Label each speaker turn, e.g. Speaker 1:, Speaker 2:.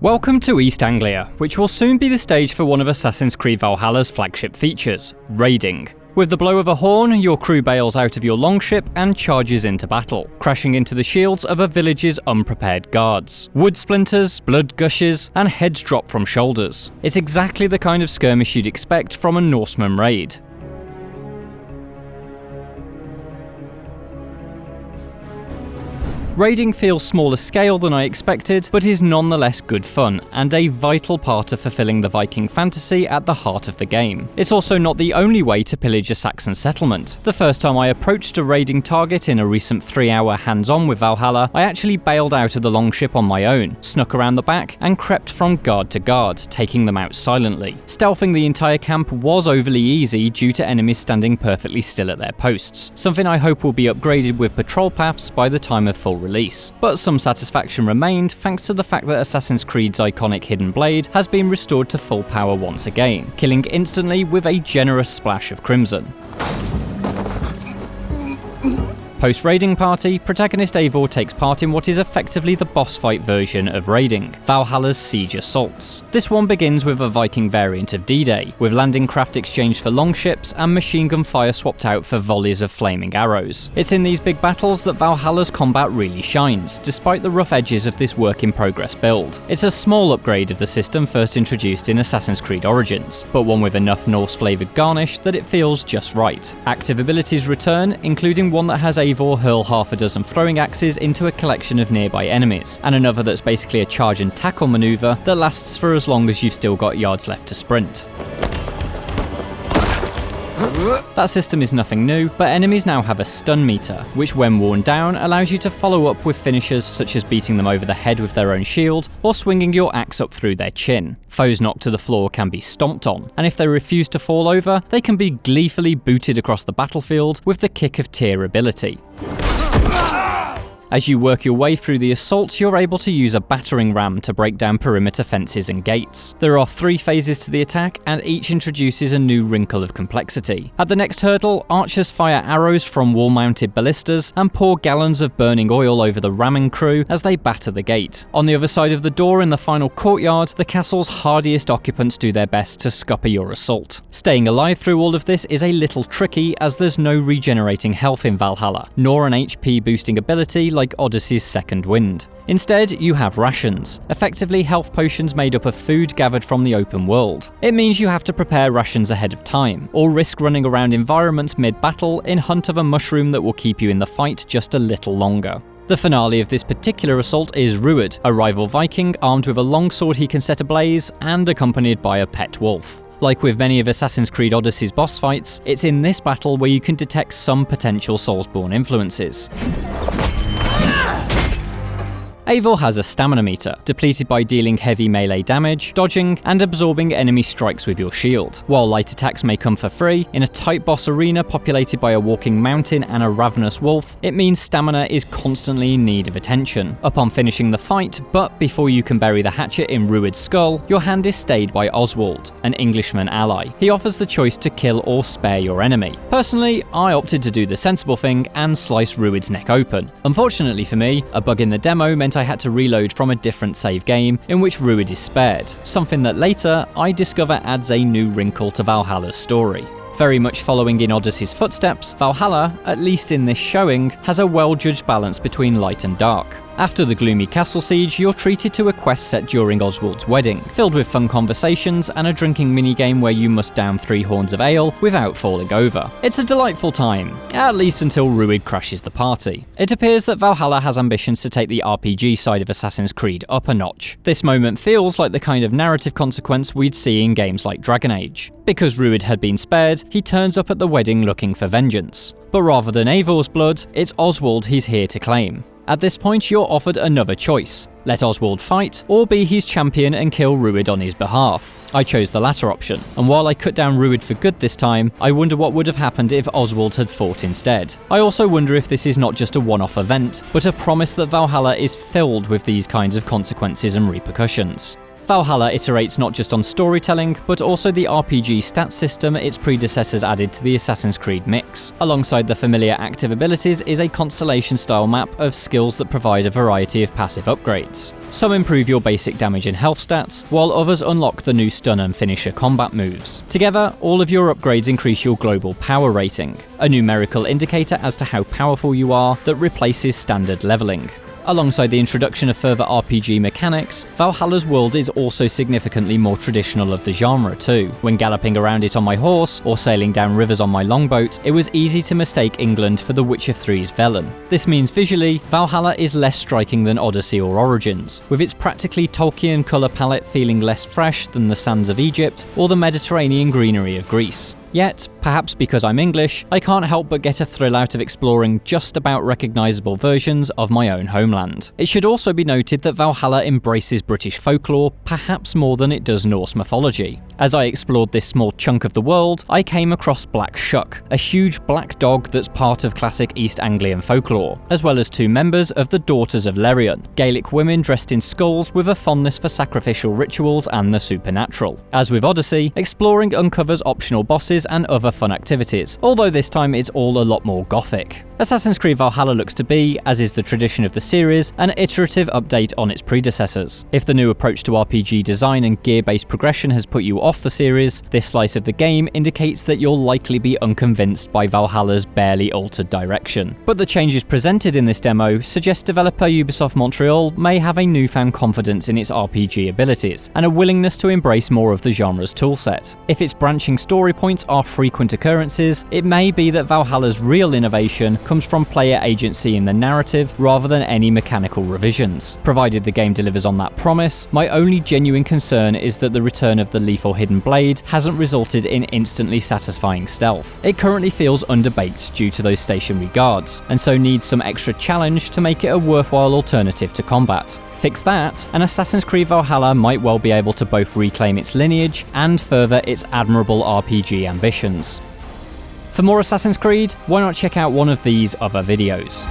Speaker 1: Welcome to East Anglia, which will soon be the stage for one of Assassin's Creed Valhalla's flagship features, raiding. With the blow of a horn, your crew bails out of your longship and charges into battle, crashing into the shields of a village's unprepared guards. Wood splinters, blood gushes, and heads drop from shoulders. It's exactly the kind of skirmish you'd expect from a Norseman raid. Raiding feels smaller scale than I expected, but is nonetheless good fun, and a vital part of fulfilling the Viking fantasy at the heart of the game. It's also not the only way to pillage a Saxon settlement. The first time I approached a raiding target in a recent 3-hour hands-on with Valhalla, I actually bailed out of the longship on my own, snuck around the back, and crept from guard to guard, taking them out silently. Stealthing the entire camp was overly easy due to enemies standing perfectly still at their posts, something I hope will be upgraded with patrol paths by the time of full release. But some satisfaction remained thanks to the fact that Assassin's Creed's iconic hidden blade has been restored to full power once again, killing instantly with a generous splash of crimson. Post-raiding party, protagonist Eivor takes part in what is effectively the boss fight version of raiding, Valhalla's siege assaults. This one begins with a Viking variant of D-Day, with landing craft exchanged for longships and machine gun fire swapped out for volleys of flaming arrows. It's in these big battles that Valhalla's combat really shines, despite the rough edges of this work-in-progress build. It's a small upgrade of the system first introduced in Assassin's Creed Origins, but one with enough Norse-flavoured garnish that it feels just right. Active abilities return, including one that has Eivor hurl half a dozen throwing axes into a collection of nearby enemies, and another that's basically a charge and tackle maneuver that lasts for as long as you've still got yards left to sprint. That system is nothing new, but enemies now have a stun meter, which when worn down allows you to follow up with finishers such as beating them over the head with their own shield, or swinging your axe up through their chin. Foes knocked to the floor can be stomped on, and if they refuse to fall over, they can be gleefully booted across the battlefield with the Kick of Tyr ability. As you work your way through the assaults, you're able to use a battering ram to break down perimeter fences and gates. There are 3 phases to the attack, and each introduces a new wrinkle of complexity. At the next hurdle, archers fire arrows from wall-mounted ballistas and pour gallons of burning oil over the ramming crew as they batter the gate. On the other side of the door in the final courtyard, the castle's hardiest occupants do their best to scupper your assault. Staying alive through all of this is a little tricky, as there's no regenerating health in Valhalla, nor an HP boosting ability like Odyssey's Second Wind. Instead, you have rations, effectively health potions made up of food gathered from the open world. It means you have to prepare rations ahead of time, or risk running around environments mid-battle in hunt of a mushroom that will keep you in the fight just a little longer. The finale of this particular assault is Rued, a rival Viking armed with a longsword he can set ablaze and accompanied by a pet wolf. Like with many of Assassin's Creed Odyssey's boss fights, it's in this battle where you can detect some potential Soulsborne influences. Eivor has a stamina meter, depleted by dealing heavy melee damage, dodging, and absorbing enemy strikes with your shield. While light attacks may come for free, in a tight boss arena populated by a walking mountain and a ravenous wolf, it means stamina is constantly in need of attention. Upon finishing the fight, but before you can bury the hatchet in Rued's skull, your hand is stayed by Oswald, an Englishman ally. He offers the choice to kill or spare your enemy. Personally, I opted to do the sensible thing and slice Rued's neck open. Unfortunately for me, a bug in the demo meant I had to reload from a different save game in which Rued is spared, something that later I discover adds a new wrinkle to Valhalla's story. Very much following in Odyssey's footsteps, Valhalla, at least in this showing, has a well-judged balance between light and dark. After the gloomy castle siege, you're treated to a quest set during Oswald's wedding, filled with fun conversations and a drinking minigame where you must down 3 horns of ale without falling over. It's a delightful time, at least until Rued crashes the party. It appears that Valhalla has ambitions to take the RPG side of Assassin's Creed up a notch. This moment feels like the kind of narrative consequence we'd see in games like Dragon Age. Because Rued had been spared, he turns up at the wedding looking for vengeance. But rather than Eivor's blood, it's Oswald he's here to claim. At this point, you're offered another choice. Let Oswald fight, or be his champion and kill Rued on his behalf. I chose the latter option, and while I cut down Rued for good this time, I wonder what would have happened if Oswald had fought instead. I also wonder if this is not just a one-off event, but a promise that Valhalla is filled with these kinds of consequences and repercussions. Valhalla iterates not just on storytelling, but also the RPG stat system its predecessors added to the Assassin's Creed mix. Alongside the familiar active abilities is a constellation-style map of skills that provide a variety of passive upgrades. Some improve your basic damage and health stats, while others unlock the new stun and finisher combat moves. Together, all of your upgrades increase your global power rating, a numerical indicator as to how powerful you are that replaces standard leveling. Alongside the introduction of further RPG mechanics, Valhalla's world is also significantly more traditional of the genre too. When galloping around it on my horse, or sailing down rivers on my longboat, it was easy to mistake England for The Witcher 3's Velen. This means visually, Valhalla is less striking than Odyssey or Origins, with its practically Tolkien colour palette feeling less fresh than the sands of Egypt or the Mediterranean greenery of Greece. Yet, perhaps because I'm English, I can't help but get a thrill out of exploring just about recognisable versions of my own homeland. It should also be noted that Valhalla embraces British folklore, perhaps more than it does Norse mythology. As I explored this small chunk of the world, I came across Black Shuck, a huge black dog that's part of classic East Anglian folklore, as well as 2 members of the Daughters of Lerion, Gaelic women dressed in skulls with a fondness for sacrificial rituals and the supernatural. As with Odyssey, exploring uncovers optional bosses and other fun activities, although this time it's all a lot more gothic. Assassin's Creed Valhalla looks to be, as is the tradition of the series, an iterative update on its predecessors. If the new approach to RPG design and gear-based progression has put you off the series, this slice of the game indicates that you'll likely be unconvinced by Valhalla's barely altered direction. But the changes presented in this demo suggest developer Ubisoft Montreal may have a newfound confidence in its RPG abilities, and a willingness to embrace more of the genre's toolset. If its branching story points are frequent occurrences, it may be that Valhalla's real innovation comes from player agency in the narrative rather than any mechanical revisions. Provided the game delivers on that promise, my only genuine concern is that the return of the lethal hidden blade hasn't resulted in instantly satisfying stealth. It currently feels underbaked due to those stationary guards, and so needs some extra challenge to make it a worthwhile alternative to combat. Fix that, and Assassin's Creed Valhalla might well be able to both reclaim its lineage and further its admirable RPG ambitions. For more Assassin's Creed, why not check out one of these other videos?